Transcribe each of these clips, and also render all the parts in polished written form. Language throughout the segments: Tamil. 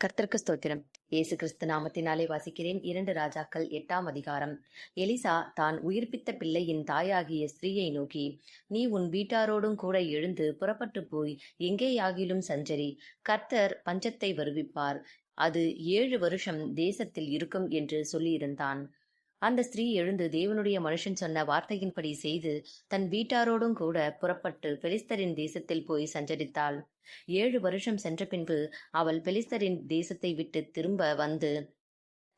கர்த்தருக்கு ஸ்தோத்திரம். இயேசு கிறிஸ்து நாமத்தினாலே வாசிக்கிறேன். 2 ராஜாக்கள் 8ஆம் அதிகாரம். எலிசா தான் உயிர்ப்பித்த பிள்ளையின் தாயாகிய ஸ்திரீயை நோக்கி, நீ உன் வீட்டாரோடும் கூட எழுந்து புறப்பட்டுப் போய் எங்கேயாகிலும் சஞ்சரி. கர்த்தர் பஞ்சத்தை வருவிப்பார். அது 7 வருஷம் தேசத்தில் இருக்கும் என்று சொல்லியிருந்தான். அந்த ஸ்திரீ எழுந்து தேவனுடைய மனுஷன் சொன்ன வார்த்தையின்படி செய்து தன் வீட்டாரோடும் கூட புறப்பட்டு பெலிஸ்தரின் தேசத்தில் போய் சஞ்சரித்தாள். 7 வருஷம் சென்ற பின்பு அவள் பெலிஸ்தரின் தேசத்தை விட்டு திரும்ப வந்து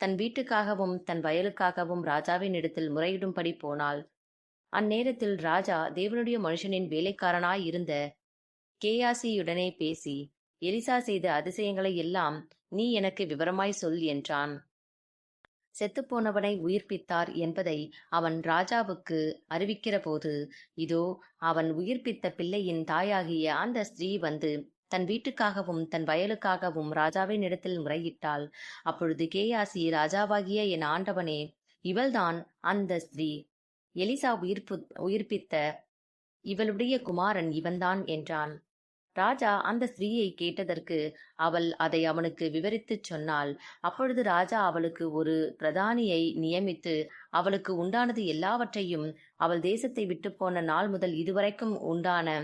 தன் வீட்டுக்காகவும் தன் வயலுக்காகவும் ராஜாவின் இடத்தில் முறையிடும்படி போனாள். அந்நேரத்தில் ராஜா தேவனுடைய மனுஷனின் வேலைக்காரனாயிருந்த கேயாசியுடனே பேசி, எலிசா செய்த அதிசயங்களை எல்லாம் நீ எனக்கு விவரமாய் சொல் என்றான். செத்துப்போனவனை உயிர்ப்பித்தார் என்பதை அவன் ராஜாவுக்கு அறிவிக்கிறபோது, இதோ அவன் உயிர்ப்பித்த பிள்ளையின் தாயாகிய அந்த ஸ்திரீ வந்து தன் வீட்டுக்காகவும் தன் வயலுக்காகவும் ராஜாவின் இடத்தில் முறையிட்டாள். அப்பொழுது கேயாசி, ராஜாவாகிய என் ஆண்டவனே, இவள்தான் அந்த ஸ்திரீ. எலிசா உயிர்ப்பித்த இவளுடைய குமாரன் இவன்தான் என்றான். ராஜா அந்த ஸ்திரீயை கேட்டதற்கு அவள் அதை அவனுக்கு விவரித்துச் சொன்னாள். அப்பொழுது ராஜா அவளுக்கு ஒரு பிரதானியை நியமித்து அவளுக்கு உண்டானது எல்லாவற்றையும் அவள் தேசத்தை விட்டு போன நாள் முதல் இதுவரைக்கும் உண்டான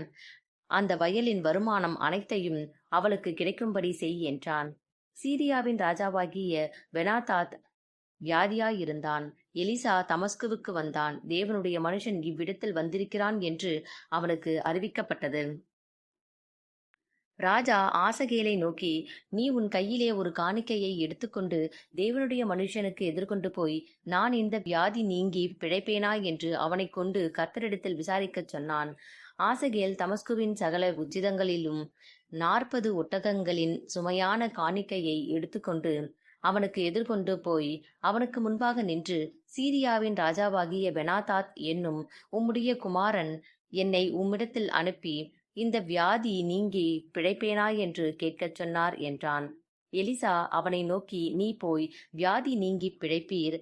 அந்த வயலின் வருமானம் அனைத்தையும் அவளுக்கு கிடைக்கும்படி செய் என்றான். சீரியாவின் ராஜாவாகிய பெனாதாத் வியாதியாயிருந்தான். எலிசா தமஸ்குவுக்கு வந்தான். தேவனுடைய மனுஷன் இவ்விடத்தில் வந்திருக்கிறான் என்று அவனுக்கு அறிவிக்கப்பட்டது. ராஜா ஆசகேலை நோக்கி, நீ உன் கையிலே ஒரு காணிக்கையை எடுத்துக்கொண்டு தேவனுடைய மனுஷனுக்கு எதிர்கொண்டு போய், நான் இந்த வியாதி நீங்கி பிழைப்பேனா என்று அவனை கொண்டு கர்த்தரிடத்தில் விசாரிக்கச் சொன்னான். ஆசகேல் தமஸ்குவின் சகல உச்சிதங்களிலும் 40 ஒட்டகங்களின் சுமையான காணிக்கையை எடுத்துக்கொண்டு அவனுக்கு எதிர்கொண்டு போய் அவனுக்கு முன்பாக நின்று, சீரியாவின் ராஜாவாகிய பெனாதாத் என்னும் உம்முடைய குமாரன் என்னை உம்மிடத்தில் அனுப்பி இந்த வியாதி நீங்கி பிழைப்பேனா என்று கேட்கச் சொன்னார் என்றான். எலிசா அவனை நோக்கி, நீ போய் வியாதி நீங்கி பிழைப்பீர்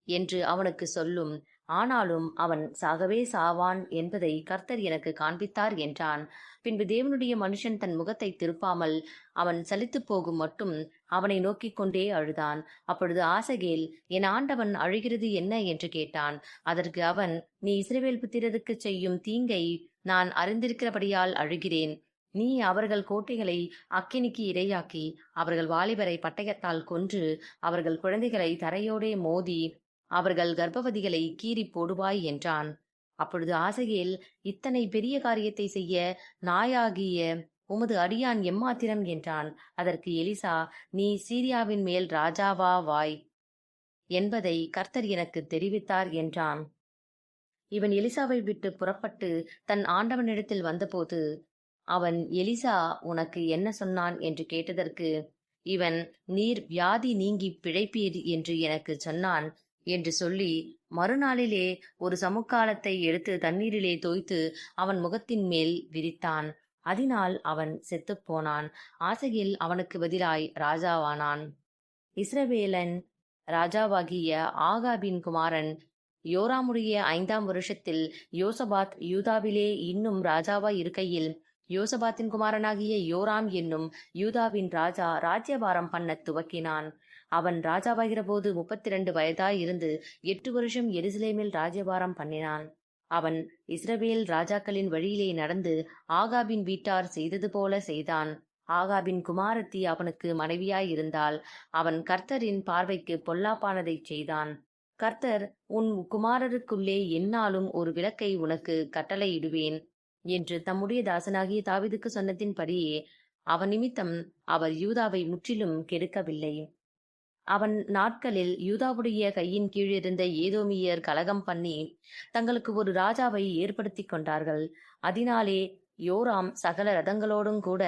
என்று அவனுக்கு சொல்லும். ஆனாலும் அவன் சாகவே சாவான் என்பதை கர்த்தர் எனக்கு காண்பித்தார் என்றான். பின்பு தேவனுடைய மனுஷன் தன் முகத்தை திருப்பாமல் அவன் சலித்து போகும் மட்டும் அவனை நோக்கிக் கொண்டே அழுதான். அப்பொழுது ஆசகேல், என் ஆண்டவன் அழுகிறது என்ன என்று கேட்டான். அதற்கு அவன், நீ இஸ்ரவேல் புத்திரருக்கு செய்யும் தீங்கை நான் அறிந்திருக்கிறபடியால் அழுகிறேன். நீ அவர்கள் கோட்டைகளை அக்கினிக்கு இரையாக்கி அவர்கள் வாலிபரை பட்டயத்தால் கொன்று அவர்கள் குழந்தைகளை தரையோடே மோதி அவர்கள் கர்ப்பவதிகளை கீறி போடுவாய் என்றான். அப்பொழுது ஆசகேல், இத்தனை பெரிய காரியத்தை செய்ய நாயாகிய உமது அடியான் எம்மாத்திரம் என்றான். அதற்கு எலிசா, நீ சீரியாவின் மேல் ராஜாவாவாய் என்பதை கர்த்தர் எனக்கு தெரிவித்தார் என்றான். இவன் எலிசாவை விட்டு புறப்பட்டு தன் ஆண்டவனிடத்தில் வந்தபோது அவன், எலிசா உனக்கு என்ன சொன்னான் என்று கேட்டதற்கு இவன், நீர் வியாதி நீங்கி பிழைப்பீர் என்று எனக்கு சொன்னான் என்று சொல்லி மறுநாளிலே ஒரு சமுக்காளத்தை எடுத்து தண்ணீரிலே தோய்த்து அவன் முகத்தின் மேல் விரித்தான். அதனால் அவன் செத்துப்போனான். ஆசகேல் அவனுக்கு பதிலாய் ராஜாவானான். இஸ்ரவேலன் ராஜாவாகிய ஆகாபின் குமாரன் யோராமுடைய 5ஆம் வருஷத்தில் யோசபாத் யூதாவிலே இன்னும் ராஜாவாய் இருக்கையில், யோசபாத்தின் குமாரனாகிய யோராம் என்னும் யூதாவின் ராஜா ராஜ்யபாரம் பண்ண துவக்கினான். அவன் ராஜாவாகிற போது 32 வயதாயிருந்து 8 வருஷம் எருசலேமில் ராஜ்யபாரம் பண்ணினான். அவன் இஸ்ரவேல் ராஜாக்களின் வழியிலே நடந்து ஆகாபின் வீட்டார் செய்தது போல செய்தான். ஆகாபின் குமாரத்தி அவனுக்கு மனைவியாயிருந்தாள். அவன் கர்த்தரின் பார்வைக்கு பொல்லாப்பானதைச் செய்தான். கர்த்தர், உன் குமாரருக்குள்ளே எந்நாளும் ஒரு விளக்கை உனக்கு கட்டளையிடுவேன் என்று தம்முடைய தாசனாகிய தாவீதுக்கு சொன்னதின்படியே அவன் நிமித்தம் அவர் யூதாவை முற்றிலும் கெடுக்கவில்லை. அவன் நாட்களில் யூதாவுடைய கையின் கீழிருந்த ஏதோமியர் கலகம் பண்ணி தங்களுக்கு ஒரு ராஜாவை ஏற்படுத்தி கொண்டார்கள். அதனாலே யோராம் சகல ரதங்களோடும் கூட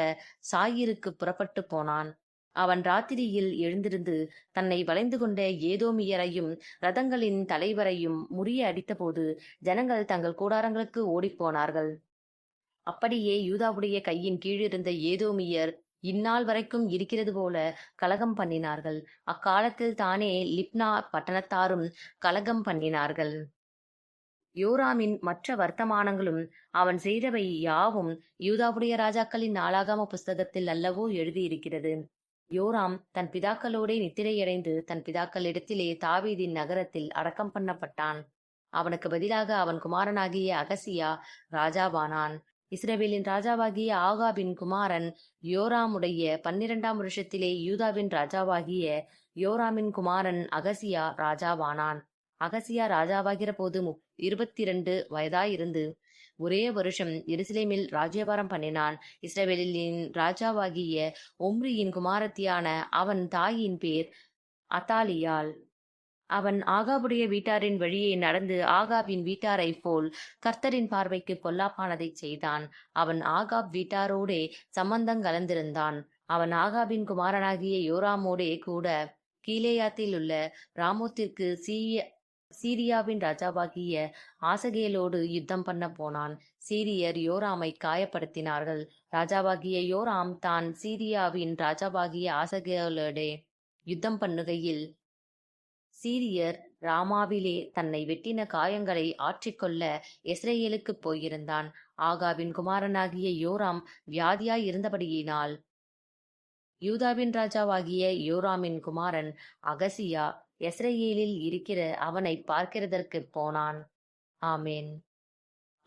சாயிருக்கு புறப்பட்டு போனான். அவன் ராத்திரியில் எழுந்திருந்து தன்னை வளைந்து கொண்ட ஏதோமியரையும் ரதங்களின் தலைவரையும் முறிய அடித்தபோது ஜனங்கள் தங்கள் கூடாரங்களுக்கு ஓடிப்போனார்கள். அப்படியே யூதாவுடைய கையின் கீழிருந்த ஏதோமியர் இந்நாள் வரைக்கும் இருக்கிறது போல கலகம் பண்ணினார்கள். அக்காலத்தில் தானே லிப்னா பட்டணத்தாரும் கலகம் பண்ணினார்கள். யோராமின் மற்ற வர்த்தமானங்களும் அவன் செய்தவை யாவும் யூதாவுடைய ராஜாக்களின் நாளாகம புஸ்தகத்தில் அல்லவோ எழுதியிருக்கிறது. யோராம் தன் பிதாக்களோடே நித்திரையடைந்து தன் பிதாக்களிடத்திலே தாவீதின் நகரத்தில் அடக்கம் பண்ணப்பட்டான். அவனுக்கு பதிலாக அவன் குமாரனாகிய அகசியா ராஜாவானான். இஸ்ரவேலின் ராஜாவாகிய ஆகாபின் குமாரன் யோராமுடைய 12ஆம் வருஷத்திலே யூதாவின் ராஜாவாகிய யோராமின் குமாரன் அகசியா ராஜாவானான். அகசியா ராஜாவாகிற போது 22 வயதாயிருந்து ஒரே வருஷம் எருசலேமில் ராஜ்யபாரம் பண்ணினான். இஸ்ரவேலின் ராஜாவாகிய ஒம்ரியின் குமாரத்தியான அவன் தாயின் பேர் அத்தாலியாள். அவன் ஆகாபுடைய வீட்டாரின் வழியே நடந்து ஆகாபின் வீட்டாரைப் போல் கர்த்தரின் பார்வைக்கு பொல்லாப்பானதைச் செய்தான். அவன் ஆகாப் வீட்டாரோடே சம்பந்தங்கலந்திருந்தான். அவன் ஆகாபின் குமாரனாகிய யோராமோடே கூட கீலேயாத்தில் உள்ள ராமோத்திற்கு சீரியாவின் ராஜாவாகிய ஆசகேலோடு யுத்தம் பண்ண போனான். சீரியர் யோராமை காயப்படுத்தினார்கள். ராஜாவாகிய யோராம் தான் சீரியாவின் ராஜாவாகிய ஆசகேலோடே யுத்தம் பண்ணுகையில் சீரியர் ராமாவிலே தன்னை வெட்டின காயங்களை ஆற்றிக்கொள்ள எஸ்ரேலுக்குப் போயிருந்தான். ஆகாபின் குமாரனாகிய யோராம் வியாதியாய் இருந்தபடியினால் யூதாவின் ராஜாவாகிய யோராமின் குமாரன் அகசியா எஸ்ரேலில் இருக்கிற அவனை பார்க்கிறதற்குப் போனான். ஆமேன்.